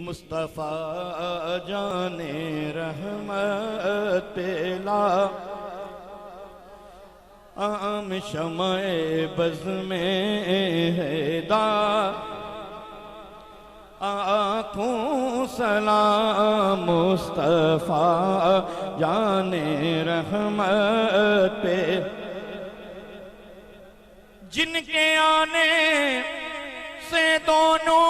मुस्तफ़ा जाने रहमत पेला आम शमाए बज़ में हैदा आँखों सलाम मुस्तफ़ा जाने रहमत पे जिनके आने से दोनों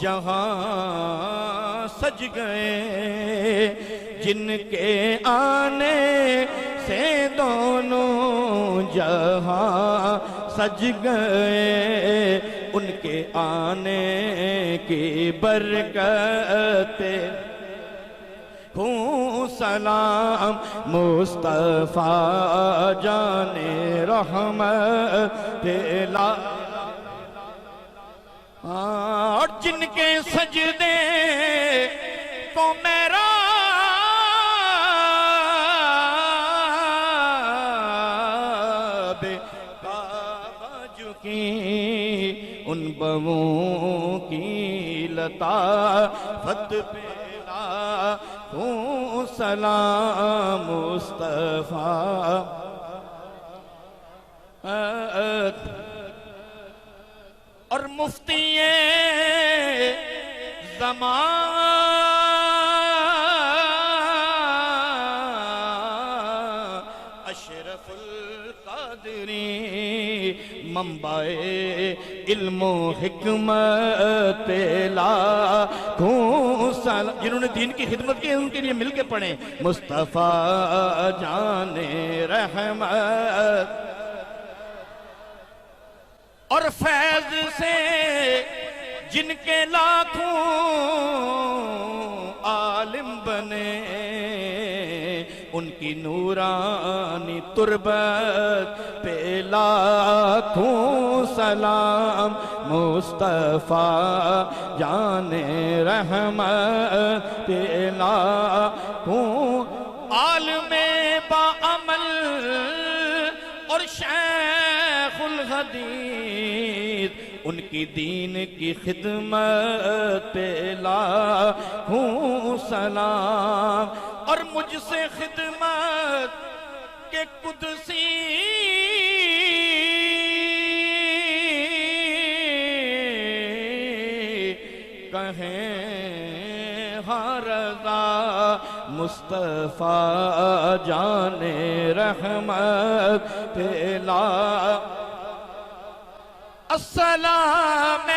जहां सज गए, जिनके आने से दोनों जहां सज गए, उनके आने की बरकत हूँ सलाम मुस्तफ़ा जाने रहमत पेला। और जिनके सजदे को मेरा झुकी, उन बवों की लताफत पेला हूँ सलाम मुस्तफ़ा। और मुफ्ती ज़मान अशरफुल क़ादरी मंबाए इल्मो हिकमत पेला हूँ सलाम। जिन्होंने दीन की खिदमत की उनके लिए मिल के पढ़े मुस्तफ़ा जाने रहमत। और फैज से जिनके लाखों आलिम बने, उनकी नूरानी तुरबत पे लाखों सलाम मुस्तफ़ा जाने रहमत पे लाखों आलिम बाअमल और शेखुल हदीस, उनकी दीन की खिदमत पे लाखों सलाम। और मुझसे खिदमत के कुदसी कहें हाँ रज़ा मुस्तफ़ा जाने रहमत पेला। अस्सलाम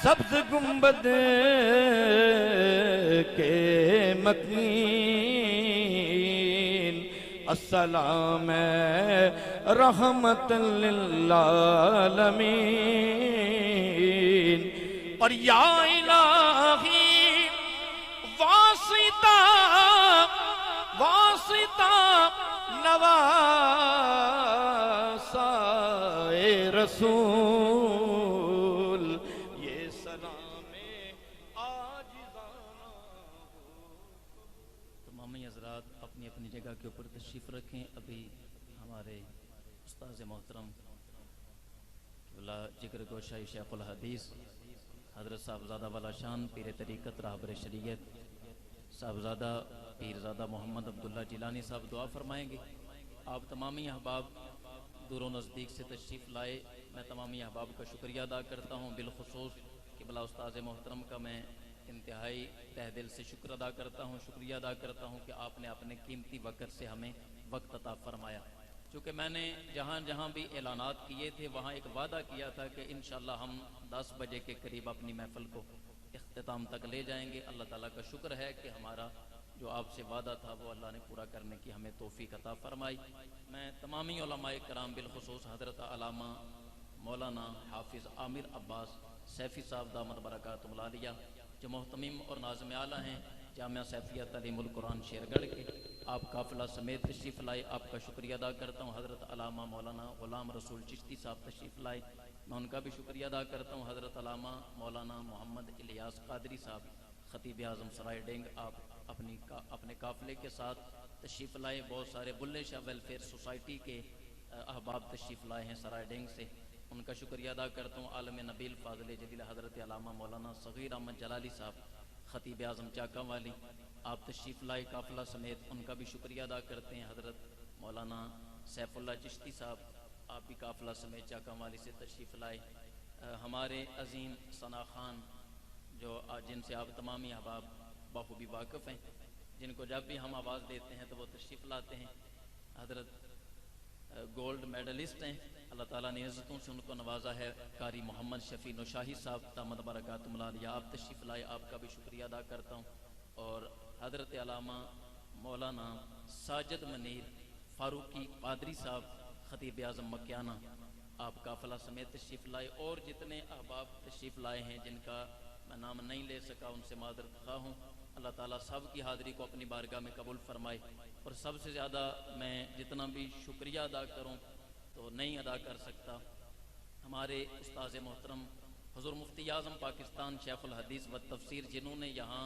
सब्ज़ गुंबद के मकीन, अस्सलाम रहमत लिल आलमीन। और या इलाही वासिता वासिता नवासाए रसूल, ये सलामे आजिज़ाना हो। तमाम हज़रात अपनी अपनी जगह के ऊपर तशरीफ़ रखें। अभी हमारे उस्ताद मोहतरम जिक्र गोशाई शेखुल हदीस हज़रत साहबज़ादा वाला शान पीर तरीक़त रहबर शरीयत साहबज़ादा पीरज़ादा मोहम्मद अब्दुल्ला जिलानी साहब दुआ फरमाएंगे। आप तमामी अहबाब दूर नज़दीक से तशरीफ़ लाए, मैं तमामी अहबाब का शुक्रिया अदा करता हूँ। बिलखुसूस क़िबला उस्ताद मोहतरम का मैं इंतहाई तह दिल से शुक्र अदा करता हूँ, शुक्रिया अदा करता हूँ कि आपने अपने कीमती वक़्त से हमें वक्त अता फरमाया। चूँकि मैंने जहाँ जहाँ भी ऐलानात किए थे वहाँ एक वादा किया था कि इंशाअल्लाह हम 10 बजे के करीब अपनी महफ़िल को इख्तिताम तक ले जाएंगे। अल्लाह ताला का शुक्र है कि हमारा जो आपसे वादा था वो अल्लाह ने पूरा करने की हमें तौफीक अता फरमाई। मैं तमामी उलमाए कराम बिलखुसूस हज़रत अल्लामा मौलाना हाफिज़ आमिर अब्बास सैफ़ी साहब दामद बरकातुहुल आलिया जो मोहतमीम और नाज़िम आला हैं जामिया सैफिया तालीमुल कुरान शेरगढ़ के, आप काफ़िला समेत तशरीफ़ लाए, आपका शुक्रिया अदा करता हूँ। हज़रत अल्लामा मौलाना ग़ुलाम रसूल चिश्ती साहब तशरीफ़ लाए, मैं उनका भी शुक्रिया अदा करता हूँ। हज़रत अल्लामा मौलाना मोहम्मद इलियास कादरी साहब ख़तीब आज़म सराय डेंग, आप अपने काफ़िले के साथ तशरीफ़ लाए। बहुत सारे बुल्ले शाह वेलफेयर सोसाइटी के अहबाब तशरीफ़ लाए हैं सराय डेंग से, उनका शुक्रिया अदा करता हूँ। आलम नबील फ़ाज़िल जलील हज़रत अल्लामा मौलाना सग़ीर अहमद जलाली साहब ख़तीब आज़म चाका वाली, आप तशरीफ़ लाए काफ़िला समेत, उनका भी शुक्रिया अदा करते हैं। हज़रत मौलाना सैफुल्लाह चिश्ती साहब, आप भी काफ़िला समेत चाका वाली से तशरीफ़ लाए। हमारे अज़ीम सना खान जो जिनसे आप तमामी अहबाब बखूबी वाकिफ़ हैं, जिनको जब भी हम आवाज़ देते हैं तो वो तशरीफ़ लाते हैं। हज़रत गोल्ड मेडलिस्ट हैं, अल्लाह ताला ने इज़्ज़तों से उनको नवाजा है। कारी मोहम्मद शफ़ी नौशाही साहब दामद बरकातुहुम या आप तशरीफ़ लाए, आपका भी शुक्रिया अदा करता हूँ। और हज़रत अल्लामा मौलाना साजिद मनीर फ़ारूकी पादरी साहब ख़तीब आज़म मक्याना, आप काफ़िला समेत तशरीफ़ लाए। और जितने अहबाब तशरीफ़ लाए हैं जिनका मैं नाम नहीं ले सका, उनसे मादरत ख़्वाह हूँ। अल्लाह ताला सब की हाज़िरी को अपनी बारगाह में कबूल फरमाए। और सबसे ज़्यादा मैं जितना भी शुक्रिया अदा करूँ तो नहीं अदा कर सकता, हमारे उस्ताद मोहतरम हुज़ूर मुफ्ती आज़म पाकिस्तान शेखुल हदीस व तफसीर, जिन्होंने यहाँ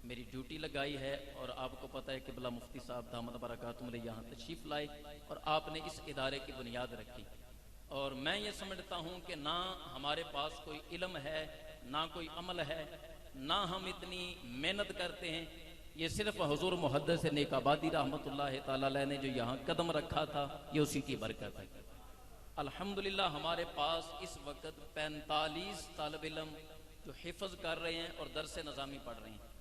मेरी ड्यूटी लगाई है। और आपको पता है कि बिला मुफ्ती साहब दामद बरकातुहुम यहाँ तशरीफ़ लाए और आपने इस इदारे की बुनियाद रखी। और मैं ये समझता हूँ कि ना हमारे पास कोई इल्म है, ना कोई अमल है, ना हम इतनी मेहनत करते हैं, ये सिर्फ हुजूर मुहद्दिस नेकाबादी रहमतुल्लाह ताला अलैह ने जो यहाँ कदम रखा था, ये उसी की बरकत है। अल्हम्दुलिल्लाह हमारे पास इस वक्त 45 तालिब इल्म जो हिफ्ज़ कर रहे हैं और दरस नज़ामी पढ़ रहे हैं,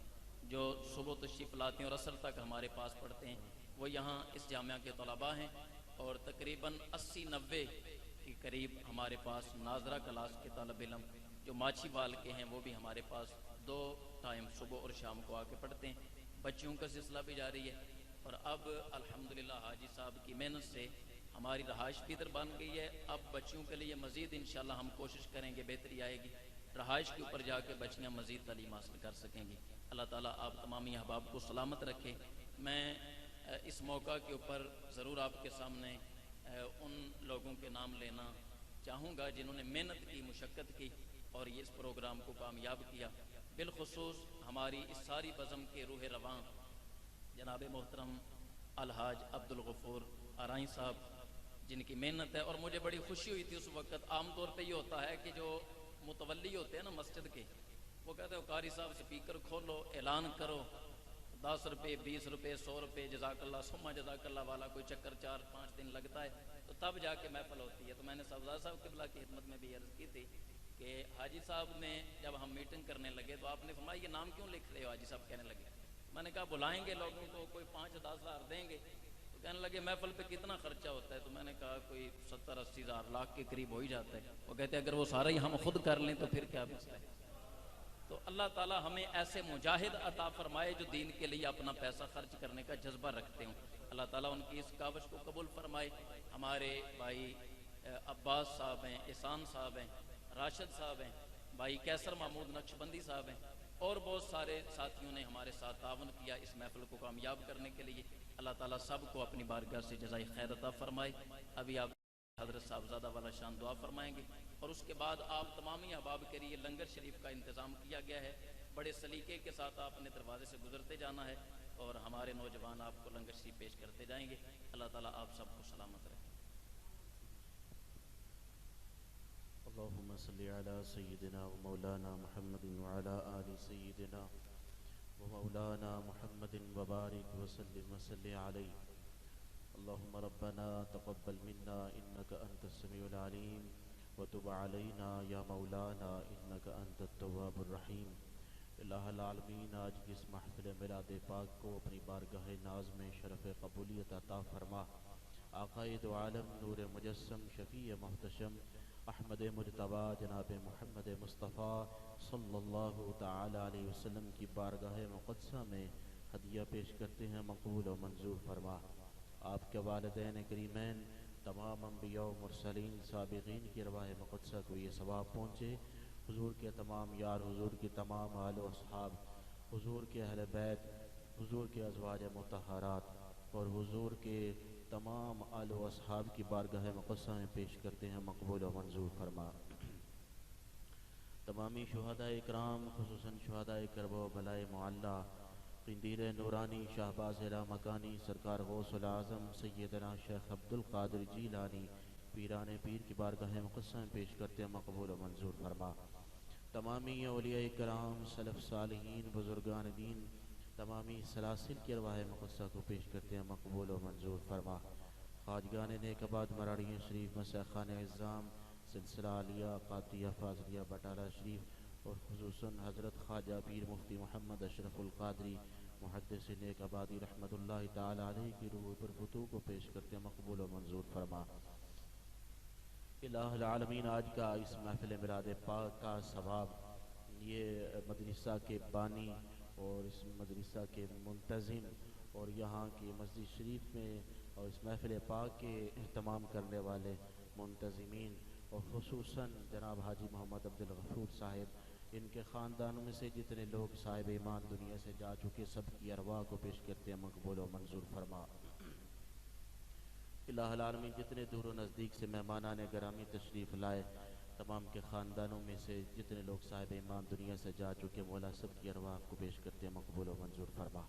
जो सुबह तशरीफ़ लाते हैं और असर तक हमारे पास पढ़ते हैं, वो यहाँ इस जामिया के तलबा हैं। और तकरीबन 80-90 के करीब हमारे पास नाजरा क्लास के तालिब इल्म जो माछीवाल के हैं, वो भी हमारे पास 2 टाइम सुबह और शाम को आके पढ़ते हैं। बच्चियों का सिलसिला भी जारी है। और अब अल्हम्दुलिल्लाह हाजी साहब की मेहनत से हमारी रहाइश भी इधर बन गई है। अब बच्चियों के लिए मज़ीद इंशाअल्लाह हम कोशिश करेंगे, बेहतरी आएगी, रहाइश के ऊपर जाके बच्चियाँ मज़ीद तालीम हासिल कर सकेंगी। अल्लाह ताला आप तमामी अहबाब को सलामत रखे। मैं इस मौका के ऊपर ज़रूर आपके सामने उन लोगों के नाम लेना चाहूँगा जिन्होंने मेहनत की, मुशक्क़त की और ये इस प्रोग्राम को कामयाब किया। बिलखुसूस हमारी इस सारी बज़म के रूह रवां जनाब मोहतरम अलहाज अब्दुल गफूर आराई साहब, जिनकी मेहनत है। और मुझे बड़ी खुशी हुई थी उस वक़्त। आम तौर पे ये होता है कि जो मुतवल्ली होते हैं ना मस्जिद के, वो कहते हैं कारी साहब स्पीकर खोलो, ऐलान करो, 10 रुपये 20 रुपये 100 रुपये जज़ाकल्लाह सुम्मा जज़ाकल्लाह वाला कोई चक्कर 4-5 दिन लगता है, तो तब जाके महफिल होती है। तो मैंने सफदार साहब क़िबला की खिदमत में भी अर्ज़ की थी कि हाजी साहब ने जब हम मीटिंग करने लगे तो आपने फरमाया ये नाम क्यों लिख रहे हो? हाजी साहब कहने लगे, मैंने कहा बुलाएंगे लोगों को, कोई 5-10 हज़ार देंगे। तो कहने लगे महफिल पे कितना खर्चा होता है? तो मैंने कहा कोई 70-80 हज़ार लाख के करीब हो ही जाता है। वो कहते हैं अगर वो सारा ही हम खुद कर लें तो फिर क्या मसला है? तो अल्लाह ताला हमें ऐसे मुजाहिद अता फरमाए जो दीन के लिए अपना पैसा खर्च करने का जज्बा रखते हों। अल्लाह ताला उनकी इस काविश को कबूल फरमाए। हमारे भाई अब्बास साहब हैं, एहसान साहब हैं, राशिद साहब हैं, भाई कैसर महमूद नक्शबंदी साहब हैं, और बहुत सारे साथियों ने हमारे साथ तावन किया इस महफिल को कामयाब करने के लिए। अल्लाह ताला सब को अपनी बारगाह से जज़ाए खैर अता फरमाए। अभी आप हज़रत साहबज़ादा वाला शान दुआ फरमाएंगे और उसके बाद आप तमामी अहबाब के लिए लंगर शरीफ का इंतज़ाम किया गया है। बड़े सलीके के साथ आपने दरवाजे से गुजरते जाना है और हमारे नौजवान आपको लंगर शरीफ पेश करते जाएंगे। अल्लाह ताला आप सबको सलामत रखे। अल्लाहुम्मा सल्ली अला सय्यिदिना व मौलाना मुहम्मदिन व अला आलि सय्यिदिना व मौलाना मुहम्मदिन व बारिक व सल्लिम व सल्लि अलैहि। अल्लाहुम्मा रब्बना तक़ब्बल मिन्ना इन्नका अंतस समीउल अलीम व तुब अलैना या मौलाना इन्नका अंतत तव्वाबुर रहीम। इलाहुल आलमीन, आज की इस महफ़िल मिलाद पाक को अपनी बारगाह नाज में शरफ़ क़बूलियत अता फरमा। आक़ाए दो आलम नूर मुजस्सम शफ़ी मुहतशम अहमद मुजतबा जनाब मोहम्मद मुस्तफ़ा सल्लल्लाहु तआला अलैहि वसल्लम की बारगाह मुक़द्दसा में हदिया पेश करते हैं, मकबूल और मंजूर फरमा। आपके वालिदैन करीमैन, तमाम अंबिया व मुरसलीन साबिक़ीन की रवाह मुक़द्दसा को ये सवाब पहुँचे। हुज़ूर के तमाम यार, हुज़ूर की तमाम आल व असहाब, हुज़ूर के अहले बैत, हुज़ूर के अज़वाज मुतहरात और हुज़ूर के तमाम आल व असहाब की बारगाह मुक़द्दसा में पेश करते हैं, मकबूल व मंजूर फरमा। तमामी शुहदा इकराम, खुसूसन शुहदा करब व बलाए मुअल्ला, इंदीर नूरानी शाहबाज मकानी सरकार गौसुल आज़म सैयदना शेख अब्दुल कादिर जीलानी पीरान पीर की बारगाह मुक़द्दस पेश करते मकबूल व मंजूर फरमा। तमामी औलिया कराम सलफ़ सालिहीन बुज़ुर्गान दीन तमामी सलासिल की अरवाह मुक़द्दसा को पेश करते हैं मकबूल व मंजूर फरमा। ख़ाजगान नेकबाद मराड़ियों शरीफ मसखान इज़्ज़ाम सिलसिला आलिया क़ादिया फ़ाज़िलिया बटाला शरीफ और खुसूसन हज़रत ख्वाजा पीर मुफ्ती मोहम्मद अशरफुल क़ादरी मुहद्दिस नेकबादी रहमतुल्लाहि ताला अलैहि की रूह पर फतूह को पेश करते मकबूल व मंजूर फरमा। इलाहुल आलमीन आज का इस महफ़िल मिलाद पाक का सवाब ये मदरसा के बानी और इस मदरसा के मुंतज़िम और यहाँ की मस्जिद शरीफ में और इस महफ़िल पाक के एहतमाम करने वाले मुंतज़िमीन और खुसूसन जनाब हाजी मोहम्मद अब्दुल गफ़ूर साहिब इनके ख़ानदानों में से जितने लोग साहिब ईमान दुनिया से जा चुके सब की अरवाह को पेश करते हैं मकबूल व मंजूर फरमा। इलाहुल आलमीन जितने दूर व नज़दीक से मेहमानान गिरामी तशरीफ़ लाए तमाम के ख़ानदानों में से जितने लोग साहिब ईमान दुनिया से जा चुके मौला सब की अरवाह को पेश करते हैं मकबूल व मंजूर फरमा।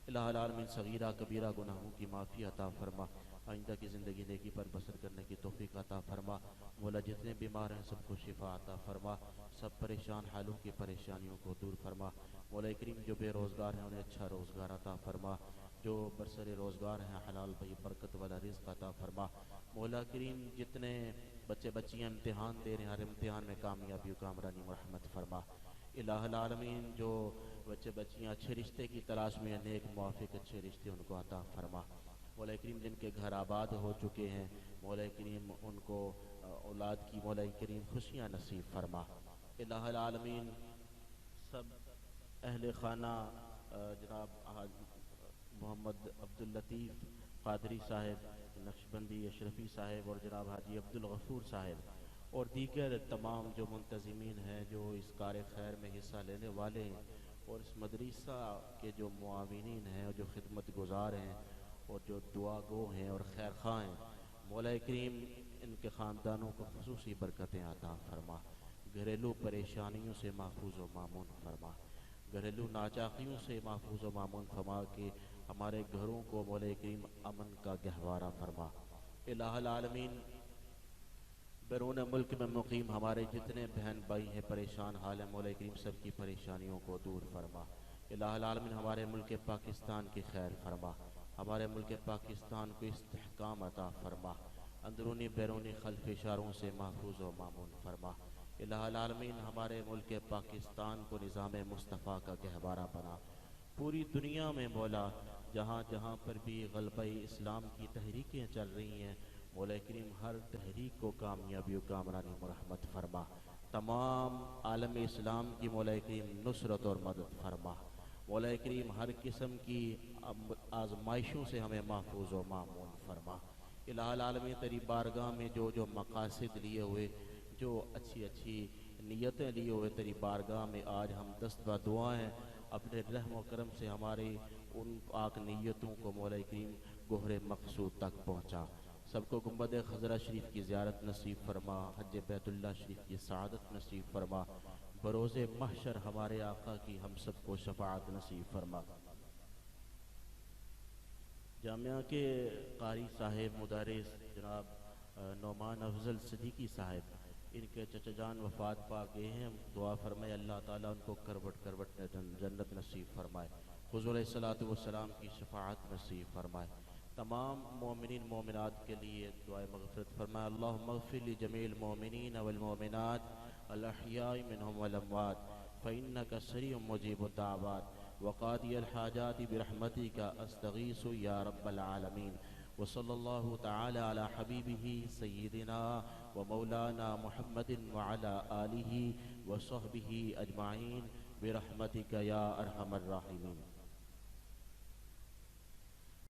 इलाहुल आलमीन सगीरा कबीरा गुनाहों की माफ़ी अता फरमा। आइंदा की ज़िंदगी नेकी पर बसर करने की तौफीक अता फरमा। मौला जितने बीमार हैं सबको शिफा अता फरमा। सब परेशान हालों की परेशानियों को दूर फरमा। मौला करीम जो बेरोज़गार हैं उन्हें अच्छा रोज़गार अता फरमा। जो बरसरे रोज़गार हैं हलाल भई बरकत वाला रिज़्क़ अता फरमा। मौला करीम जितने बच्चे बच्चियाँ इम्तिहान दे रहे हैं हर इम्तिहान में कामयाबी व कामरानी रहमत फरमा। इलाहुल आलमीन जो बच्चे बच्चियाँ अच्छे रिश्ते की तलाश में नेक मुवाफ़िक अच्छे रिश्ते उनको अता फरमा। मौला करीम जिनके घर आबाद हो चुके हैं मौला करीम उनको औलाद की मौला करीम खुशियाँ नसीब फरमा। इलाहुल आलमीन सब अहले खाना जनाब मोहम्मद अब्दुल लतीफ़ क़ादरी साहिब नक्शबंदी अशरफी साहिब और जनाब हाजी अब्दुल गफ़ूर साहिब और दीगर तमाम जो मुंतज़िमीन हैं जो इस कार खैर में हिस्सा लेने वाले हैं और इस मदरसा के जो मुआविनीन हैं और जो खिदमत गुज़ार हैं और जो दुआ गो हैं और खैर खा हैं मौला करीम इनके ख़ानदानों को खुसूसी बरकतें अता फरमा। घरेलू परेशानियों से महफूज व मामून फरमा। घरेलू नाचाकियों से महफूज व मामून फरमा के हमारे घरों को मौला करीम अमन का गहवारा फरमा। इलाहुल आलमीन बैरून मुल्क में मुकीम हमारे जितने बहन भाई हैं परेशान हाल है मौला करीम सब की परेशानियों को दूर फरमा। इलाहुल आलमीन हमारे मुल्क पाकिस्तान की खैर फरमा। हमारे मुल्क पाकिस्तान को इस्तेहकाम अता फरमा। अंदरूनी बैरूनी खल्फ इशारों से महफूज व मामून फरमा। इलाहुल आलमीन हमारे मुल्क पाकिस्तान को निज़ाम मुस्तफ़ा का गहवारा बना। पूरी दुनिया में मौला जहाँ जहाँ पर भी ग़लबा इस्लाम की तहरीकें चल रही हैं मौला करीम हर तहरीक को कामयाबी व कामरानी रहमत फरमा। तमाम आलम इस्लाम की मौला करीम नुसरत और मदद फरमा। मौला करीम हर किस्म की आजमाइशों से हमें महफूज व मामून फरमा। इलाहुल आलमीन तेरी बारगाह में जो जो मकासद लिए हुए जो अच्छी अच्छी नीयतें लिए हुए तेरी बारगाह में आज हम दस्त व दुआ हैं अपने रहम व करम से हमारे उन पाक नीयतों को मौला करीम गोहरे मकसूद तक पहुँचा। सबको गुंबद खजरा शरीफ की ज़ियारत नसीब फरमा। हज बैतुल्लाह शरीफ की सआदत नसीब फरमा। बरोज़े महशर हमारे आका की हम सबको शफाअत नसीब फरमा। जामिया के कारी साहिब मुदारिस जनाब नौमान अफजल सिद्दीकी साहिब इनके चचा जान वफ़ात पा गए हैं। दुआ फरमाए अल्लाह ताला उनको करवट करवट जन्नत नसीब फरमाए। हुज़ूर अलैहिस्सलातु वस्सलाम की शफाअत नसीब फरमाए। तमाम मोमिनीन मोमिनात के लिए दुआए मग़फ़िरत फरमाए। अल्लाहुम्मा इग़फ़िर लि जमील मोमिनीन वल मोमिनात अल अहयाइ मिनहुम वल अमवात फ़इन्नका सरीउम मुजीबुद दाअवात व क़ादियल हाजाति बिरहमतिका अस्तगीसु या रब्बल आलमीन। व सल्लल्लाहु तआला अला हबीबिही सय्यिदिना व मौलाना मुहम्मदिन व अला आलिही व सहबिही अजमाइन बिरहमतिका या अरहमर राहिमीन।